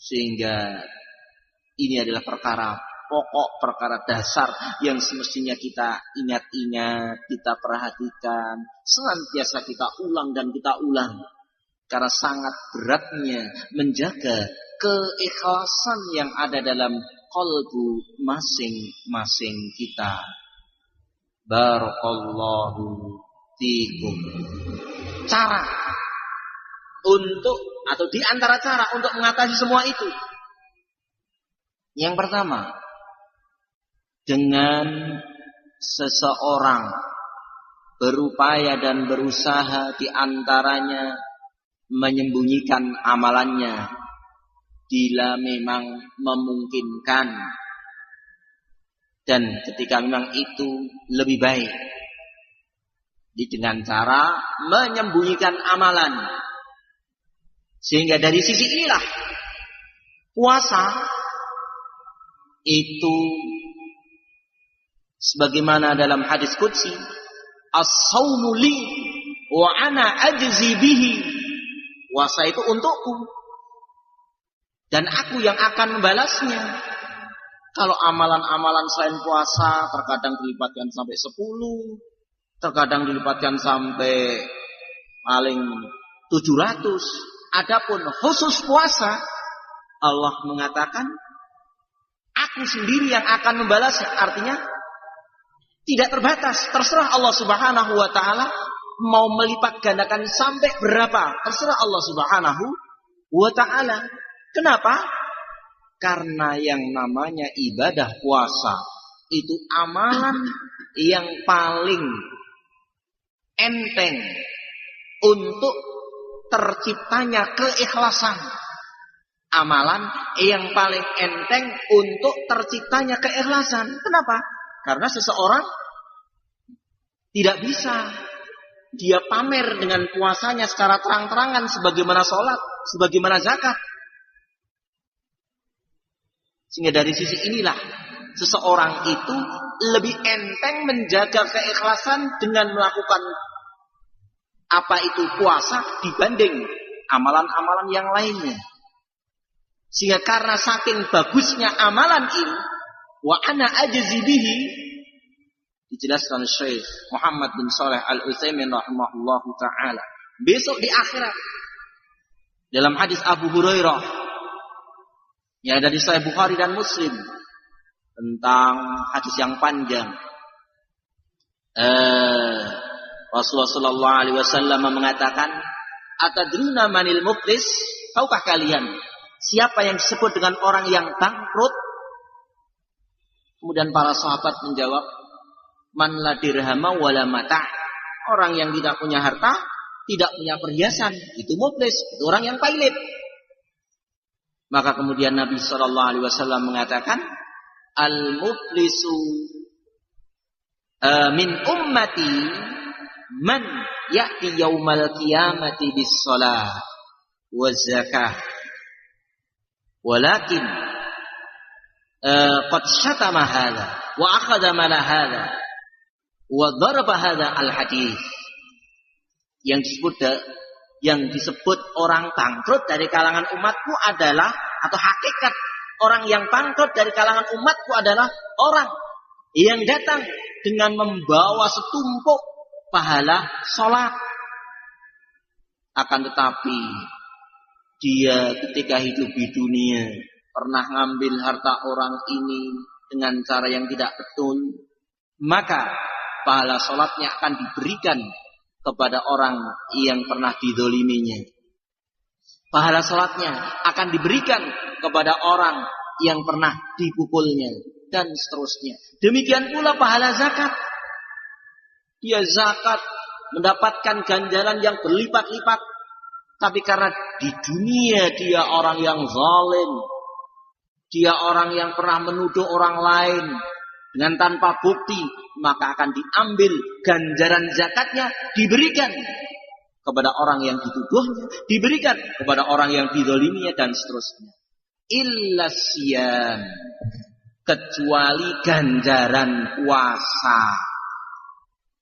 Sehingga ini adalah perkara pokok, perkara dasar yang semestinya kita ingat-ingat, kita perhatikan, senantiasa kita ulang dan kita ulang. Karena sangat beratnya menjaga keikhlasan yang ada dalam qalbu masing-masing kita. Barakallahu fikum. Cara untuk, atau di antara cara untuk mengatasi semua itu, yang pertama, dengan seseorang berupaya dan berusaha di antaranya menyembunyikan amalannya bila memang memungkinkan, dan ketika memang itu lebih baik dengan cara menyembunyikan amalan. Sehingga dari sisi inilah puasa itu sebagaimana dalam hadis qudsi, as-saumu li wa ana ajzi bihi. Puasa itu untukku dan aku yang akan membalasnya. Kalau amalan-amalan selain puasa terkadang dilipatkan sampai 10, terkadang dilipatkan sampai paling 700. Adapun khusus puasa, Allah mengatakan aku sendiri yang akan membalasnya. Artinya tidak terbatas, terserah Allah Subhanahu wa taala mau melipat gandakan sampai berapa, terserah Allah Subhanahu wa taala. Kenapa? Karena yang namanya ibadah puasa itu amalan yang paling enteng untuk terciptanya keikhlasan. Amalan yang paling enteng untuk terciptanya keikhlasan. Kenapa? Karena seseorang tidak bisa dia pamer dengan puasanya secara terang-terangan sebagaimana sholat, sebagaimana zakat. Sehingga dari sisi inilah seseorang itu lebih enteng menjaga keikhlasan dengan melakukan apa itu puasa dibanding amalan-amalan yang lainnya. Sehingga karena saking bagusnya amalan ini, wa ana ajzi bihi, dijelaskan Syekh Muhammad bin Shalih Al-Utsaimin rahimahullahu taala. Besok di akhirat dalam hadis Abu Hurairah yang ada di Sahih Bukhari dan Muslim tentang hadis yang panjang, Rasulullah sallallahu alaihi wasallam mengatakan, "Atadruna manil muflis?" Tahukah kalian siapa yang disebut dengan orang yang bangkrut? Kemudian para sahabat menjawab, "Man la dirhama wala mata." Orang yang tidak punya harta, tidak punya perhiasan, itu muflis, itu orang yang pailit. Maka kemudian Nabi sallallahu alaihi wasallam mengatakan, "Al-muflisu min ummati man ya'ti yaumal qiyamati bis-shalah waz-zakah walakin qad syatama hadza wa akhadha mala hadza wa daraba hadza al-hadits." Yang disebut orang bangkrut dari kalangan umatku adalah, atau hakikat orang yang bangkrut dari kalangan umatku adalah orang yang datang dengan membawa setumpuk pahala sholat. Akan tetapi dia ketika hidup di dunia pernah ngambil harta orang ini dengan cara yang tidak betul, maka pahala sholatnya akan diberikan kepada orang yang pernah dizoliminya. Pahala sholatnya akan diberikan kepada orang yang pernah dipukulnya, dan seterusnya. Demikian pula pahala zakat. Dia zakat mendapatkan ganjaran yang berlipat-lipat, tapi karena di dunia dia orang yang zalim, dia orang yang pernah menuduh orang lain dengan tanpa bukti, maka akan diambil ganjaran zakatnya, diberikan kepada orang yang dituduhnya, diberikan kepada orang yang dizaliminya, dan seterusnya. Illa siyam, kecuali ganjaran puasa.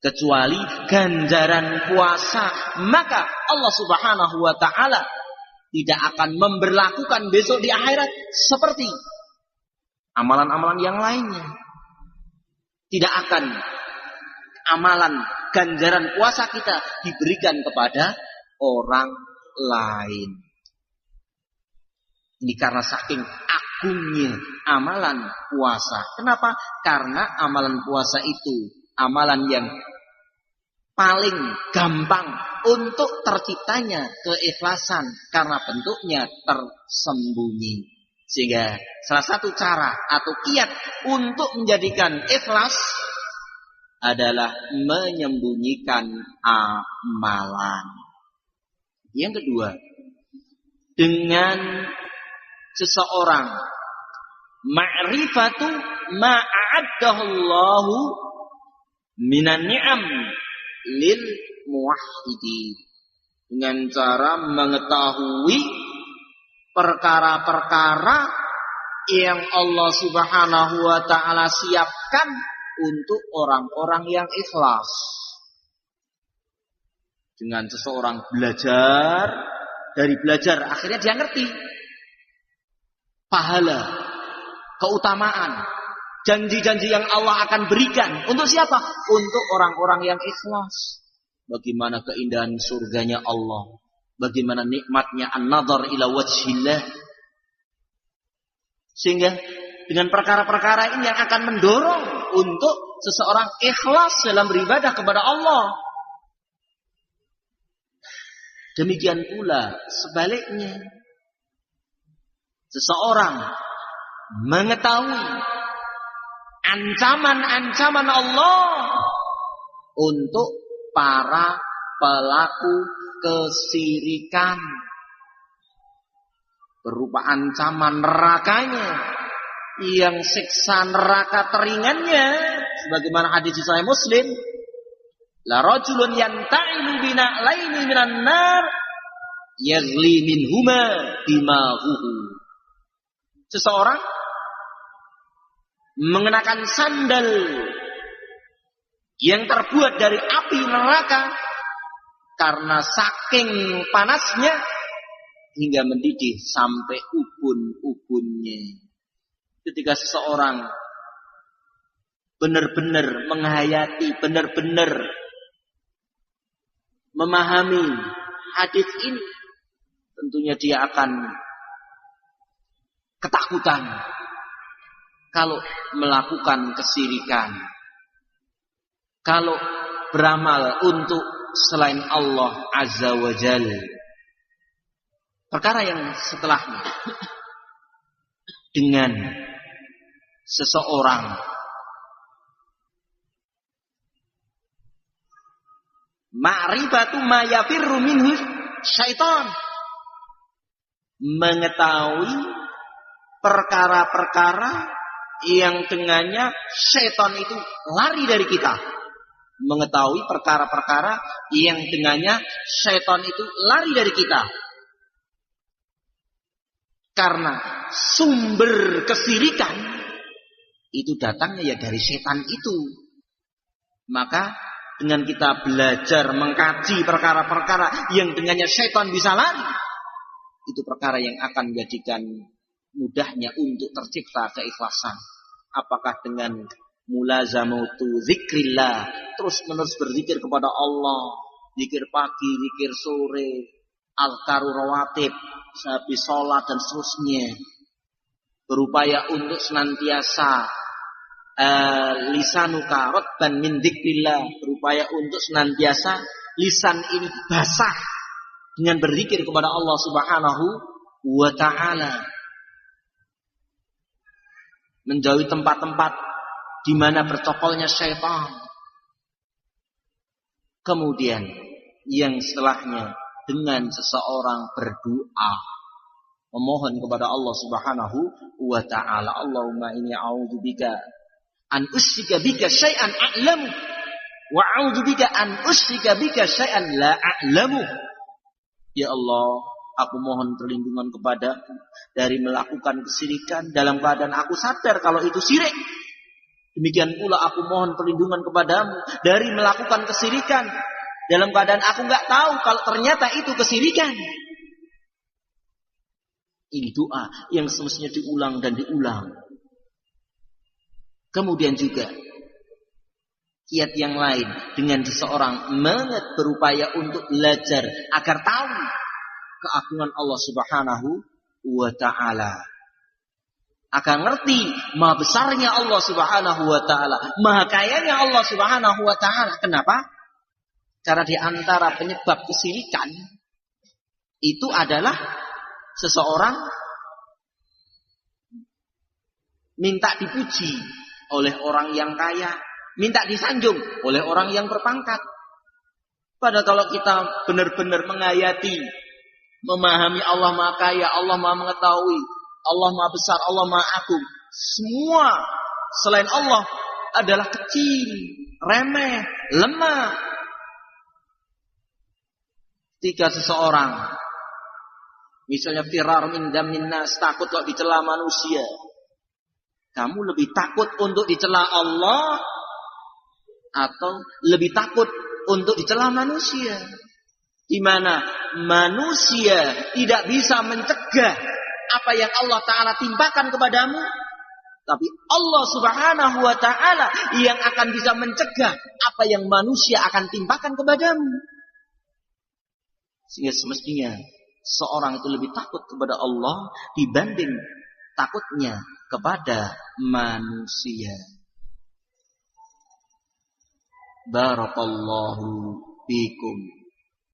Kecuali ganjaran puasa, maka Allah Subhanahu wa taala tidak akan memberlakukan besok di akhirat seperti amalan-amalan yang lainnya. Tidak akan amalan ganjaran puasa kita diberikan kepada orang lain. Ini karena saking agungnya amalan puasa. Kenapa? Karena amalan puasa itu amalan yang paling gampang untuk terciptanya keikhlasan karena bentuknya tersembunyi. Sehingga salah satu cara atau kiat untuk menjadikan ikhlas adalah menyembunyikan amalan. Yang kedua, dengan seseorang ma'rifatu ma'adahullahu minan ni'am lil muwahhidi, dengan cara mengetahui perkara-perkara yang Allah Subhanahu wa taala siapkan untuk orang-orang yang ikhlas. Dengan seseorang belajar, dari belajar akhirnya dia ngerti pahala, keutamaan, janji-janji yang Allah akan berikan untuk siapa? Untuk orang-orang yang ikhlas. Bagaimana keindahan surganya Allah, bagaimana nikmatnya an-nadhar ila wajhillah. Sehingga dengan perkara-perkara ini yang akan mendorong untuk seseorang ikhlas dalam beribadah kepada Allah. Demikian pula sebaliknya, seseorang mengetahui ancaman-ancaman Allah untuk para pelaku kesirikan, berupa ancaman nerakanya, yang siksa neraka teringannya, sebagaimana hadis Sahih Muslim, la rajulun yanta'ilu bina'laini minan nar yaghli minhuma dimahuhu. Seseorang mengenakan sandal yang terbuat dari api neraka karena saking panasnya hingga mendidih sampai ubun-ubunnya. Ketika seseorang benar-benar menghayati, benar-benar memahami hadis ini, tentunya dia akan ketakutan kalau melakukan kesirikan, kalau beramal untuk selain Allah Azza wa Jalla. Perkara yang setelahnya, dengan seseorang ma'rifatu ma yafirru minhu syaitan, mengetahui perkara-perkara yang dengannya syaitan itu lari dari kita. Mengetahui perkara-perkara yang dengannya syaitan itu lari dari kita. Karena sumber kesirikan itu datangnya ya dari setan itu. Maka dengan kita belajar mengkaji perkara-perkara yang dengannya setan bisa lari, itu perkara yang akan menjadikan mudahnya untuk tercipta keikhlasan. Apakah dengan mulazamatu zikrillah, terus menerus berzikir kepada Allah, zikir pagi, zikir sore, azkaru rawatib, habis sholat dan seterusnya, berupaya untuk senantiasa lisanuka ratban min dzikrillah, berupaya untuk senantiasa lisan ini basah dengan berzikir kepada Allah Subhanahu wa taala, menjauhi tempat-tempat di mana bercokolnya syaitan. Kemudian yang setelahnya, dengan seseorang berdoa, memohon kepada Allah Subhanahu wa taala, Allahumma inni a'udzubika an usyrika bika syai'an a'lamu wa a'udzubika an usyrika bika syai'an la a'lamu. Ya Allah, aku mohon perlindungan kepadamu dari melakukan kesirikan dalam keadaan aku sadar kalau itu syirik. Demikian pula aku mohon perlindungan kepadamu dari melakukan kesirikan dalam keadaan aku nggak tahu kalau ternyata itu kesirikan. Ini doa yang semestinya diulang dan diulang. Kemudian juga kiat yang lain dengan seseorang berupaya untuk belajar agar tahu keagungan Allah Subhanahu wa ta'ala. Akan ngerti maha besarnya Allah Subhanahu wa ta'ala, maha kayanya Allah Subhanahu wa ta'ala. Kenapa? Karena di antara penyebab kesyirikan itu adalah seseorang minta dipuji oleh orang yang kaya, minta disanjung oleh orang yang berpangkat. Padahal kalau kita benar-benar menghayati, memahami Allah maha kaya, Allah maha mengetahui, Allah maha besar, Allah maha agung, semua selain Allah adalah kecil, remeh, lemah. Ketika seseorang misalnya firar min damin nas, takut kalau dicela manusia, kamu lebih takut untuk dicela Allah atau lebih takut untuk dicela manusia? Di mana manusia tidak bisa mencegah apa yang Allah Ta'ala timpakan kepadamu, tapi Allah Subhanahu wa ta'ala yang akan bisa mencegah apa yang manusia akan timpakan kepadamu. Sehingga semestinya seorang itu lebih takut kepada Allah dibanding takutnya kepada manusia. Barakallahu fikum.